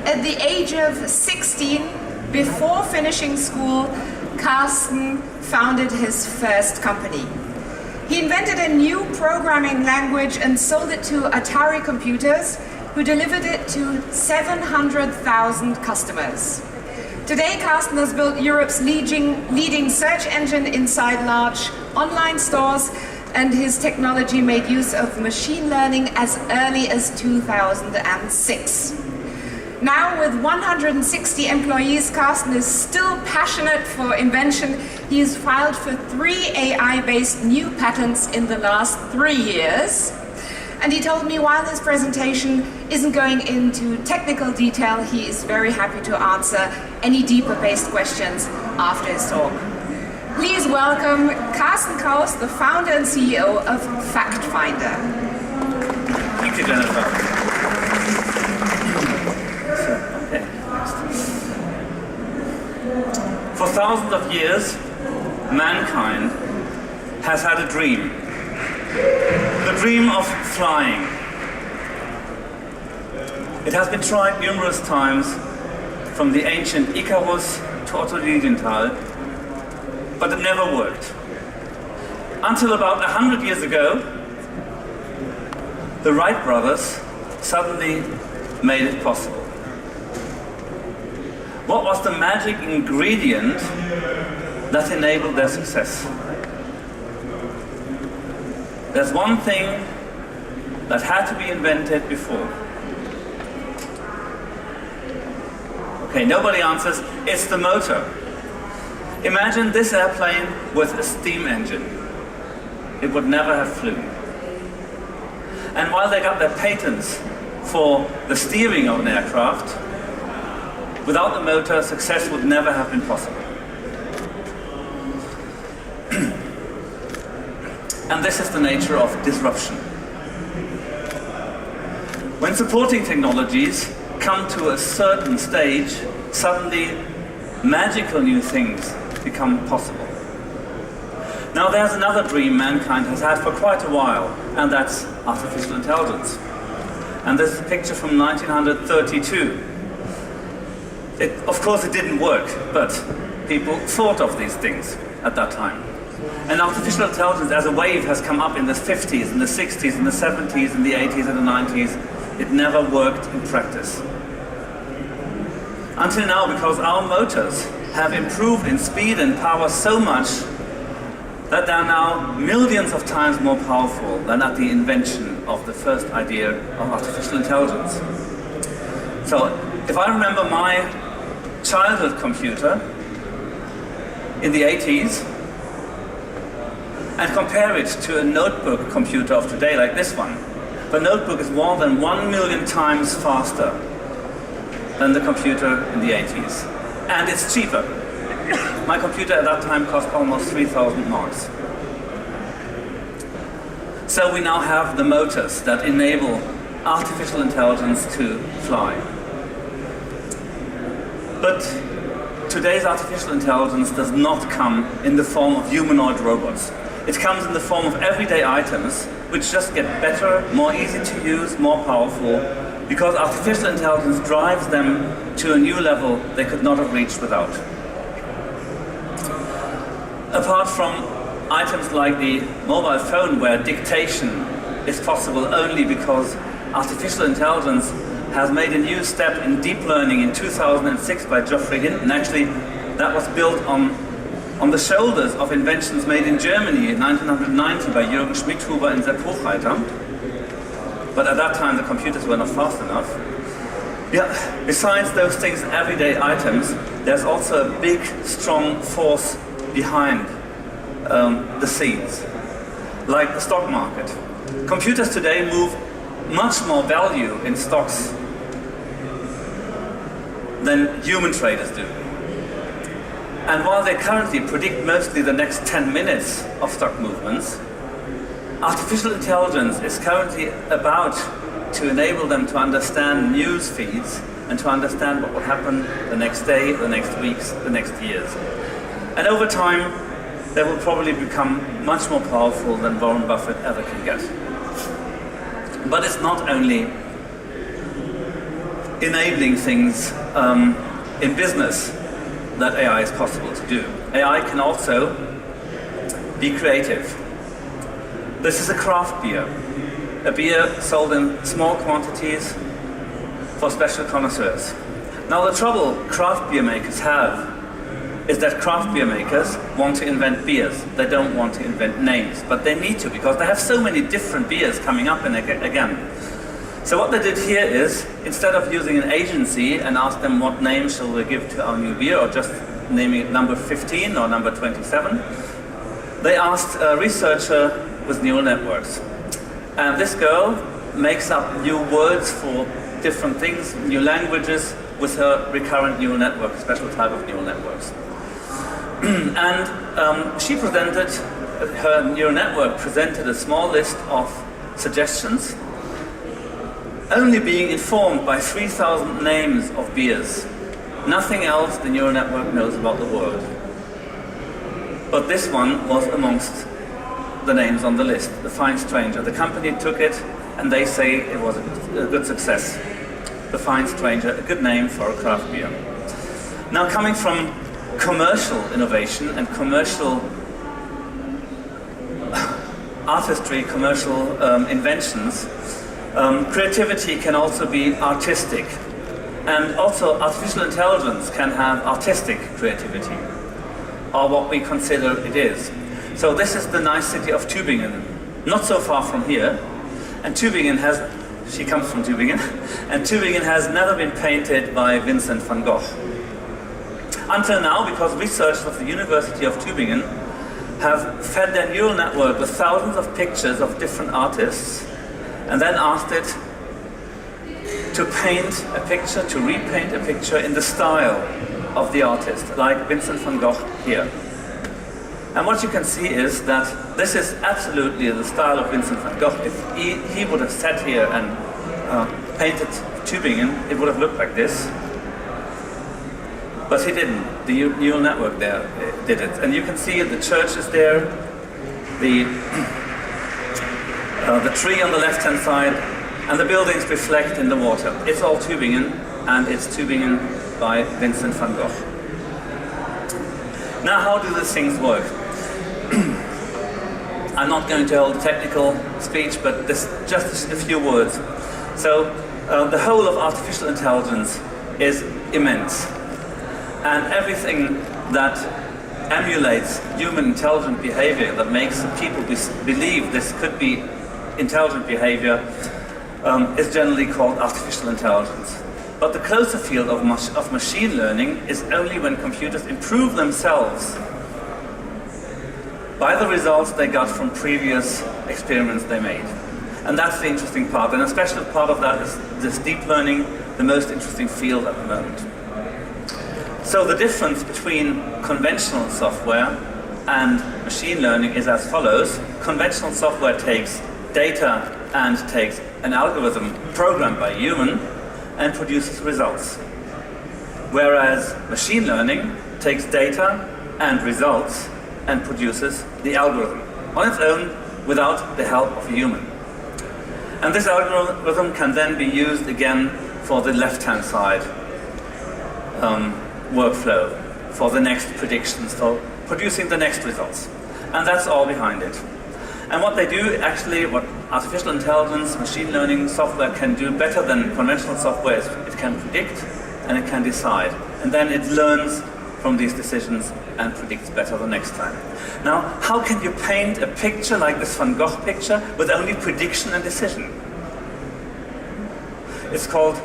At the age of 16, before finishing school, Carsten founded his first company. He invented a new programming language and sold it to Atari Computers, who delivered it to 700,000 customers. Today, Carsten has built Europe's leading search engine inside large online stores, and his technology made use of machine learning as early as 2006. Now, with 160 employees, Carsten is still passionate for invention. He has filed for 3 AI-based new patents in the last 3 years. And he told me while his presentation isn't going into technical detail, he is very happy to answer any deeper-based questions after his talk. Please welcome Carsten Kraus, the founder and CEO of FactFinder. Thank you, Jennifer. Okay. For thousands of years, mankind has had a dream. The dream of flying. It has been tried numerous times, from the ancient Icarus to Otto Lilienthal, but it never worked. Until about 100 years ago, the Wright brothers suddenly made it possible. What was the magic ingredient that enabled their success? There's one thing that had to be invented before. Okay, nobody answers. It's the motor. Imagine this airplane with a steam engine. It would never have flown. And while they got their patents for the steering of an aircraft, without the motor, success would never have been possible. And this is the nature of disruption. When supporting technologies come to a certain stage, suddenly magical new things become possible. Now there's another dream mankind has had for quite a while, and that's artificial intelligence. And this is a picture from 1932. Of course it didn't work, but people thought of these things at that time. And artificial intelligence as a wave has come up in the 50s, in the 60s, in the 70s, in the 80s, and the 90s. It never worked in practice. Until now, because our motors have improved in speed and power so much that they are now millions of times more powerful than at the invention of the first idea of artificial intelligence. So, if I remember my childhood computer in the 80s, and compare it to a notebook computer of today, like this one. The notebook is more than 1 million times faster than the computer in the 80s. And it's cheaper. My computer at that time cost almost 3,000 marks. So we now have the motors that enable artificial intelligence to fly. But today's artificial intelligence does not come in the form of humanoid robots. It comes in the form of everyday items, which just get better, more easy to use, more powerful, because artificial intelligence drives them to a new level they could not have reached without. Apart from items like the mobile phone, where dictation is possible only because artificial intelligence has made a new step in deep learning in 2006 by Geoffrey Hinton. Actually, that was built on the shoulders of inventions made in Germany in 1990 by Jürgen Schmidhuber and Sepp Hochreiter. But at that time the computers were not fast enough. Yeah, besides those things, everyday items, there's also a big, strong force behind the scenes, like the stock market. Computers today move much more value in stocks than human traders do. And while they currently predict mostly the next 10 minutes of stock movements, artificial intelligence is currently about to enable them to understand news feeds and to understand what will happen the next day, the next weeks, the next years. And over time, they will probably become much more powerful than Warren Buffett ever can get. But it's not only enabling things in business that AI is possible to do. AI can also be creative. This is a craft beer. A beer sold in small quantities for special connoisseurs. Now the trouble craft beer makers have is that craft beer makers want to invent beers. They don't want to invent names, but they need to because they have so many different beers coming up and again. So what they did here is, instead of using an agency and ask them what name shall we give to our new beer, or just naming it number 15 or number 27, they asked a researcher with neural networks. And this girl makes up new words for different things, new languages, with her recurrent neural network, a special type of neural networks. And she presented, her neural network presented a small list of suggestions, only being informed by 3,000 names of beers. Nothing else the neural network knows about the world. But this one was amongst the names on the list, The Fine Stranger. The company took it and they say it was a good success. The Fine Stranger, a good name for a craft beer. Now, coming from commercial innovation and commercial artistry, commercial inventions, creativity can also be artistic. And also artificial intelligence can have artistic creativity, or what we consider it is. So this is the nice city of Tübingen, not so far from here. And Tübingen has, she comes from Tübingen, and Tübingen has never been painted by Vincent van Gogh. Until now, because researchers of the University of Tübingen have fed their neural network with thousands of pictures of different artists, and then asked it to paint a picture, to repaint a picture in the style of the artist, like Vincent van Gogh here. And what you can see is that this is absolutely the style of Vincent van Gogh. If he would have sat here and painted Tübingen, it would have looked like this. But he didn't. The neural network there did it. And you can see the church is there, the tree on the left-hand side, and the buildings reflect in the water. It's all Tübingen, and it's Tübingen by Vincent van Gogh. Now, how do these things work? I'm not going to hold a technical speech, but just a few words. So, the whole of artificial intelligence is immense. And everything that emulates human intelligent behavior, that makes people believe this could be intelligent behavior, is generally called artificial intelligence. But the closer field of machine learning is only when computers improve themselves by the results they got from previous experiments they made. And that's the interesting part. And a special part of that is this deep learning, the most interesting field at the moment. So the difference between conventional software and machine learning is as follows. Conventional software takes data and takes an algorithm programmed by a human and produces results. Whereas machine learning takes data and results and produces the algorithm on its own without the help of a human. And this algorithm can then be used again for the left-hand side workflow, for the next predictions, for producing the next results. And that's all behind it. And what they do, actually, what artificial intelligence, machine learning software can do better than conventional software is it can predict and it can decide. And then it learns from these decisions and predicts better the next time. Now, how can you paint a picture like this Van Gogh picture with only prediction and decision? It's called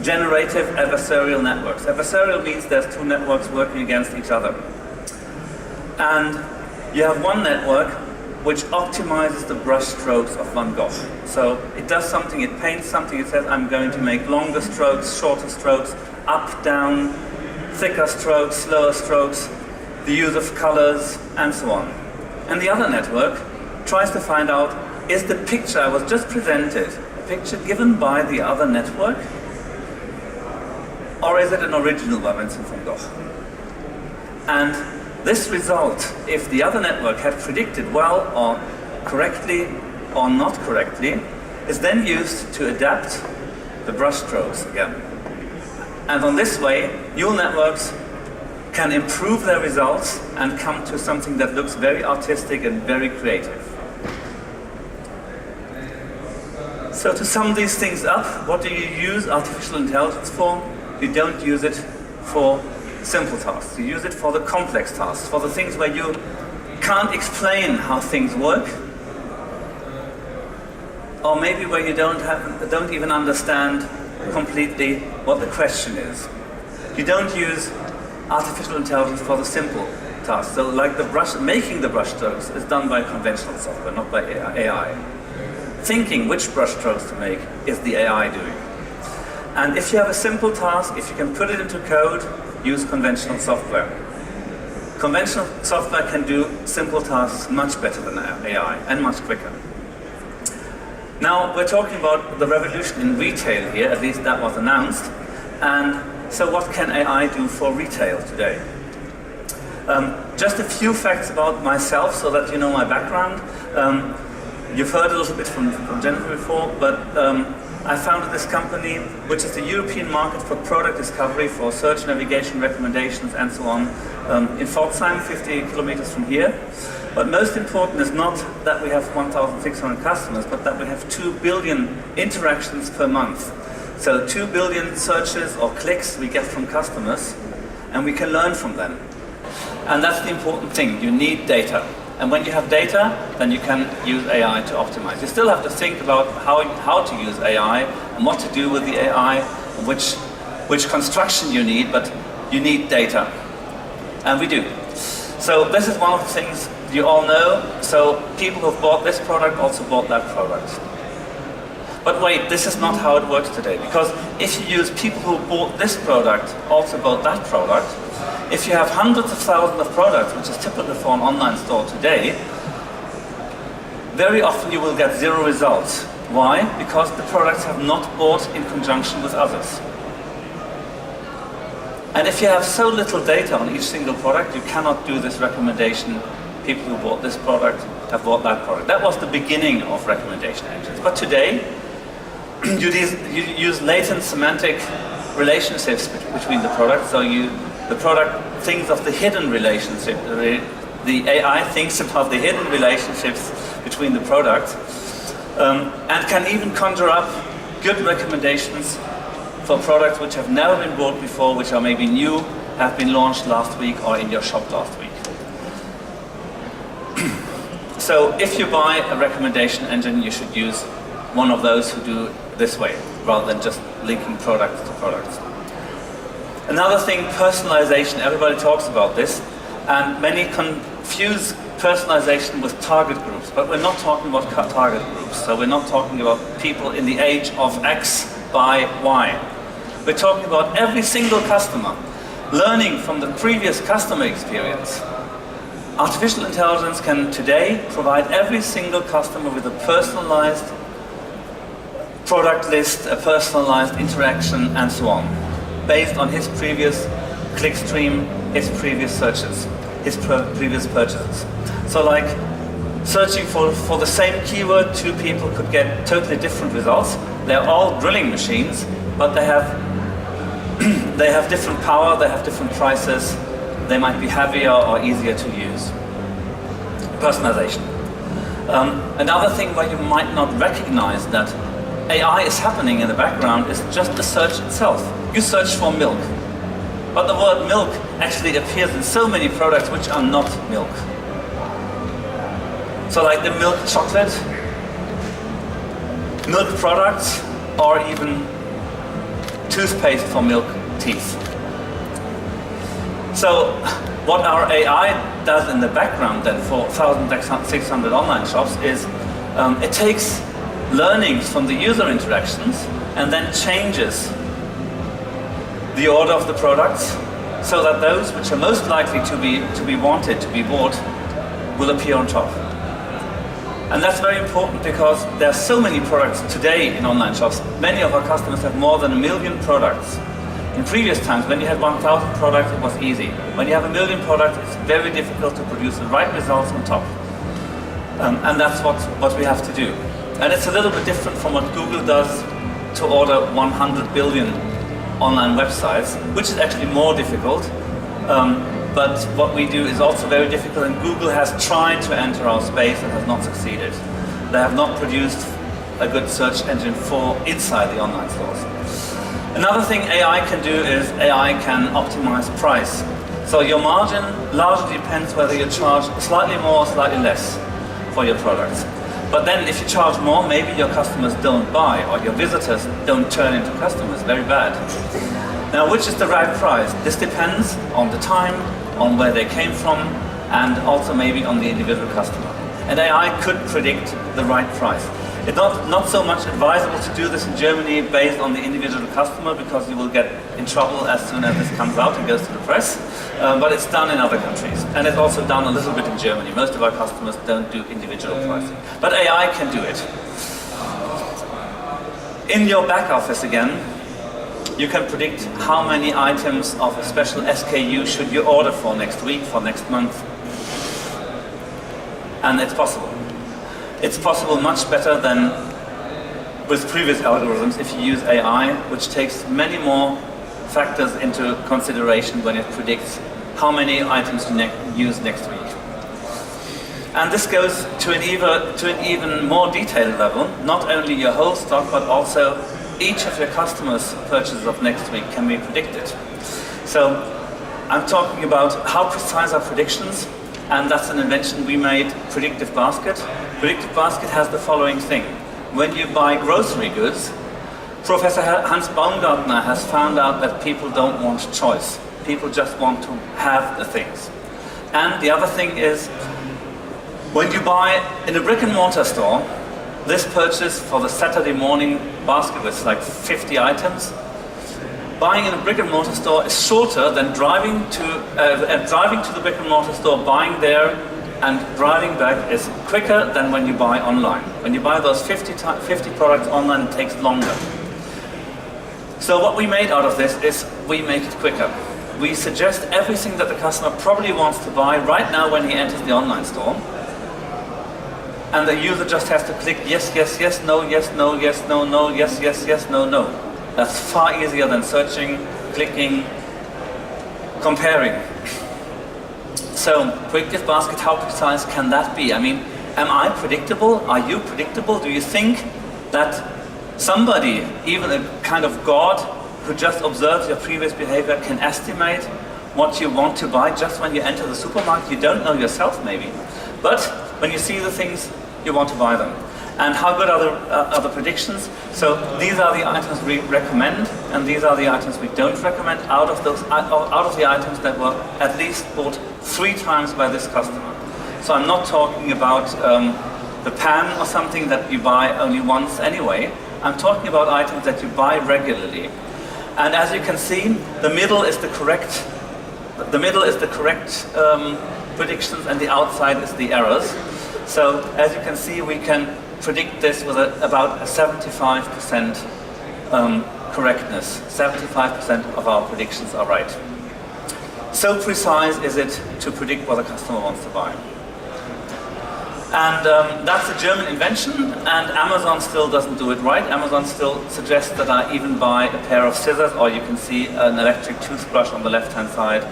generative adversarial networks. Adversarial means there's two networks working against each other. And you have one network which optimizes the brush strokes of Van Gogh. So it does something, it paints something, it says I'm going to make longer strokes, shorter strokes, up, down, thicker strokes, slower strokes, the use of colors, and so on. And the other network tries to find out, is the picture I was just presented a picture given by the other network? Or is it an original by Vincent van Gogh? And this result, if the other network had predicted well or correctly or not correctly, is then used to adapt the brush strokes again. And on this way, neural networks can improve their results and come to something that looks very artistic and very creative. So to sum these things up, what do you use artificial intelligence for? You don't use it for simple tasks. You use it for the complex tasks, for the things where you can't explain how things work, or maybe where you don't even understand completely what the question is. You don't use artificial intelligence for the simple tasks. So like making the brush strokes is done by conventional software, not by AI. Thinking which brush strokes to make is the AI doing. And if you have a simple task, if you can put it into code, use conventional software. Conventional software can do simple tasks much better than AI and much quicker. Now, we're talking about the revolution in retail here, at least that was announced. And so what can AI do for retail today? Just a few facts about myself so that you know my background. You've heard a little bit from Jennifer before, but I founded this company, which is the European market for product discovery, for search, navigation, recommendations, and so on, in Pforzheim, 50 kilometers from here. But most important is not that we have 1,600 customers, but that we have 2 billion interactions per month. So 2 billion searches or clicks we get from customers, and we can learn from them. And that's the important thing. You need data. And when you have data, then you can use AI to optimize. You still have to think about how to use AI and what to do with the AI, and which construction you need, but you need data. And we do. So this is one of the things you all know. So people who've bought this product also bought that product. But wait, this is not how it works today. Because if you use people who bought this product also bought that product, if you have hundreds of thousands of products, which is typical for an online store today, very often you will get 0 results. Why? Because the products have not bought in conjunction with others. And if you have so little data on each single product, you cannot do this recommendation. People who bought this product have bought that product. That was the beginning of recommendation engines. But today, you use latent semantic relationships between the products. So the product thinks of the hidden relationship. The AI thinks about the hidden relationships between the products, and can even conjure up good recommendations for products which have never been bought before, which are maybe new, have been launched last week or in your shop last week. So if you buy a recommendation engine, you should use one of those who do this way, rather than just linking products to products. Another thing, personalization. Everybody talks about this, and many confuse personalization with target groups, but we're not talking about target groups. So we're not talking about people in the age of X by Y. We're talking about every single customer, learning from the previous customer experience. Artificial intelligence can today provide every single customer with a personalized product list, a personalized interaction, and so on, based on his previous clickstream, his previous searches, his previous purchases. So like searching for the same keyword, 2 people could get totally different results. They're all drilling machines, but they have different power, they have different prices, they might be heavier or easier to use. Personalization. Another thing where you might not recognize that AI is happening in the background is just the search itself. You search for milk, but the word milk actually appears in so many products which are not milk. So like the milk chocolate, milk products, or even toothpaste for milk teeth. So what our AI does in the background then for 1,600 online shops is it takes learnings from the user interactions and then changes the order of the products so that those which are most likely to be wanted, to be bought, will appear on top. And that's very important because there are so many products today in online shops. Many of our customers have more than 1 million products. In previous times, when you had 1,000 products, it was easy. When you have 1 million products, it's very difficult to produce the right results on top. And that's what we have to do. And it's a little bit different from what Google does to order 100 billion online websites, which is actually more difficult. But what we do is also very difficult, and Google has tried to enter our space and has not succeeded. They have not produced a good search engine for inside the online stores. Another thing AI can do is AI can optimize price. So your margin largely depends whether you charge slightly more or slightly less for your products. But then if you charge more, maybe your customers don't buy, or your visitors don't turn into customers. Very bad. Now, which is the right price? This depends on the time, on where they came from, and also maybe on the individual customer. And AI could predict the right price. It's not so much advisable to do this in Germany based on the individual customer, because you will get in trouble as soon as this comes out and goes to the press. But it's done in other countries. And it's also done a little bit in Germany. Most of our customers don't do individual pricing. But AI can do it. In your back office again, you can predict how many items of a special SKU should you order for next week, for next month. And it's possible. It's possible much better than with previous algorithms if you use AI, which takes many more factors into consideration when it predicts how many items you use next week. And this goes to an even more detailed level. Not only your whole stock, but also each of your customers' purchases of next week can be predicted. So I'm talking about how precise are predictions, and that's an invention we made, Predictive Basket. Predictive Basket has the following thing. When you buy grocery goods, Professor Hans Baumgartner has found out that people don't want choice. People just want to have the things. And the other thing is, when you buy in a brick and mortar store, this purchase for the Saturday morning basket with like 50 items, buying in a brick and mortar store is shorter than driving to the brick and mortar store, buying there and driving back is quicker than when you buy online. When you buy those 50 products online, it takes longer. So what we made out of this is we make it quicker. We suggest everything that the customer probably wants to buy right now when he enters the online store. And the user just has to click yes, yes, yes, no, yes, no, yes, no, no, yes, yes, yes, no, no. That's far easier than searching, clicking, comparing. So, Predictive Basket, how precise can that be? I mean, am I predictable? Are you predictable? Do you think that somebody, even a kind of God who just observes your previous behavior, can estimate what you want to buy just when you enter the supermarket? You don't know yourself, maybe. But when you see the things, you want to buy them. And how good are the predictions? So these are the items we recommend, and these are the items we don't recommend out of the items that were at least bought 3 times by this customer. So I'm not talking about the pan or something that you buy only once anyway. I'm talking about items that you buy regularly. And as you can see, the middle is the correct predictions, and the outside is the errors. So as you can see, we can predict this with about a 75% correctness. 75% of our predictions are right. So precise is it to predict what a customer wants to buy. And that's a German invention, and Amazon still doesn't do it right. Amazon still suggests that I even buy a pair of scissors, or you can see an electric toothbrush on the left-hand side,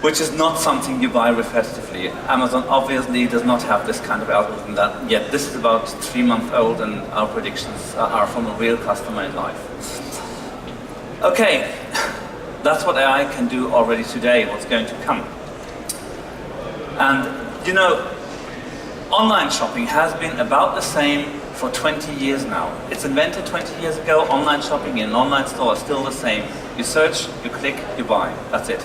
which is not something you buy repetitively. Amazon obviously does not have this kind of algorithm yet. This is about 3 months old, and our predictions are from a real customer in life. Okay, that's what AI can do already today, what's going to come. And you know, online shopping has been about the same for 20 years now. It's invented 20 years ago. Online shopping in an online store is still the same. You search, you click, you buy. That's it.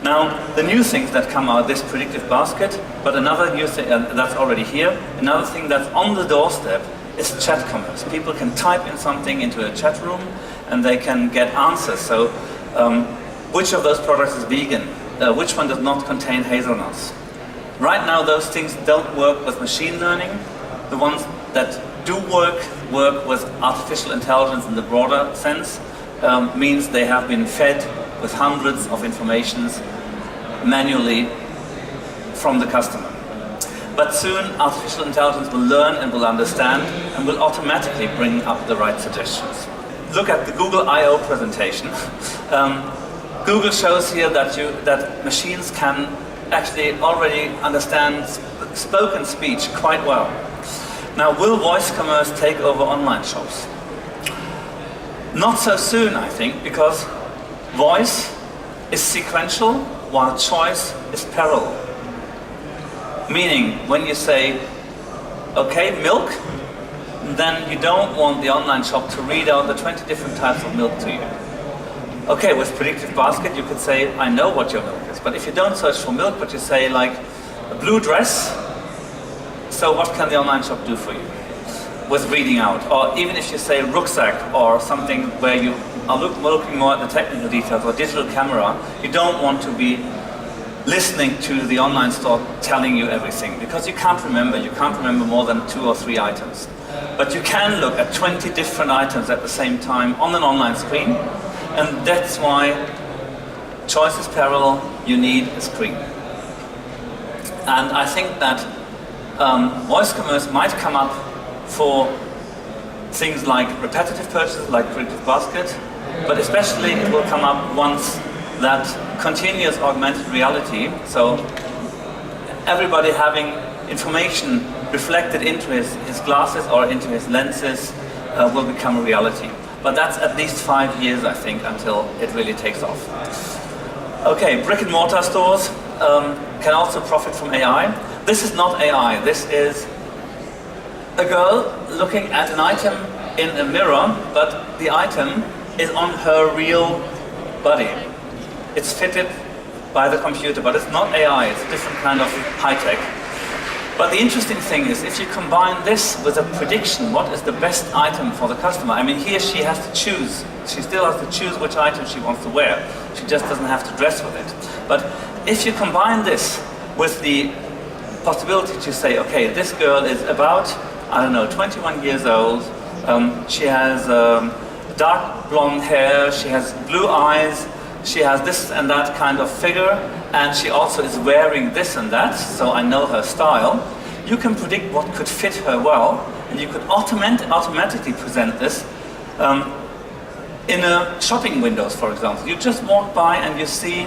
Now, the new things that come out, this Predictive Basket, but another new thing that's already here, another thing that's on the doorstep is chat commerce. People can type in something into a chat room and they can get answers. So, which of those products is vegan? Which one does not contain hazelnuts? Right now, those things don't work with machine learning. The ones that do work with artificial intelligence in the broader sense, means they have been fed with hundreds of informations manually from the customer. But soon artificial intelligence will learn and will understand and will automatically bring up the right suggestions. Look at the Google I/O presentation. Google shows here that machines can actually already understand spoken speech quite well. Now, will voice commerce take over online shops? Not so soon, I think, because voice is sequential while choice is parallel. Meaning, when you say, okay, milk, then you don't want the online shop to read out the 20 different types of milk to you. Okay, with predictive basket, you could say, I know what your milk is. But if you don't search for milk, but you say, like, a blue dress, so what can the online shop do for you with reading out? Or even if you say rucksack or something where you are looking more at the technical details or digital camera, you don't want to be listening to the online store telling you everything because you can't remember. You can't remember more than 2 or 3 items. But you can look at 20 different items at the same time on an online screen, and that's why choice is parallel, you need a screen. And I think that voice commerce might come up for things like repetitive purchases, like predictive basket, but especially it will come up once that continuous augmented reality, so everybody having information reflected into his glasses or into his lenses will become a reality. But that's at least 5 years, I think, until it really takes off. Okay, brick and mortar stores can also profit from AI. This is not AI, this is a girl looking at an item in a mirror, but the item is on her real body. It's fitted by the computer, but it's not AI, it's a different kind of high-tech. But the interesting thing is, if you combine this with a prediction, what is the best item for the customer? I mean, here she has to choose. She still has to choose which item she wants to wear. She just doesn't have to dress with it. But if you combine this with the possibility to say, okay, this girl is about, I don't know, 21 years old. She has dark blonde hair, she has blue eyes, she has this and that kind of figure, and she also is wearing this and that, so I know her style. You can predict what could fit her well, and you could automatically present this in a shopping windows, for example. You just walk by and you see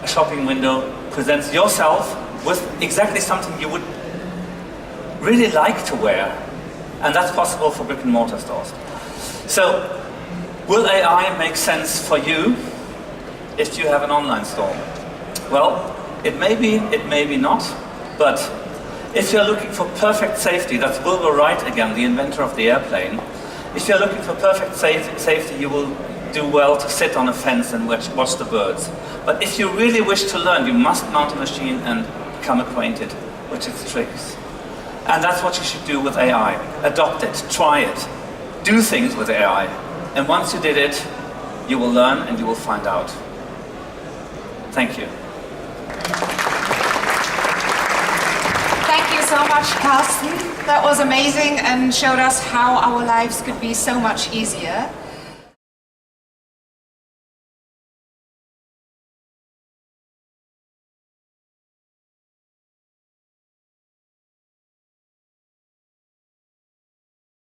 a shopping window presents yourself with exactly something you would really like to wear, and that's possible for brick and mortar stores. So, will AI make sense for you if you have an online store? Well, it may be not, but if you're looking for perfect safety, that's Wilbur Wright again, the inventor of the airplane. If you're looking for perfect safety, you will do well to sit on a fence and watch the birds. But if you really wish to learn, you must mount a machine and become acquainted with its tricks. And that's what you should do with AI. Adopt it, try it, do things with AI. And once you did it, you will learn and you will find out. Thank you. Thank you so much, Carsten. That was amazing and showed us how our lives could be so much easier.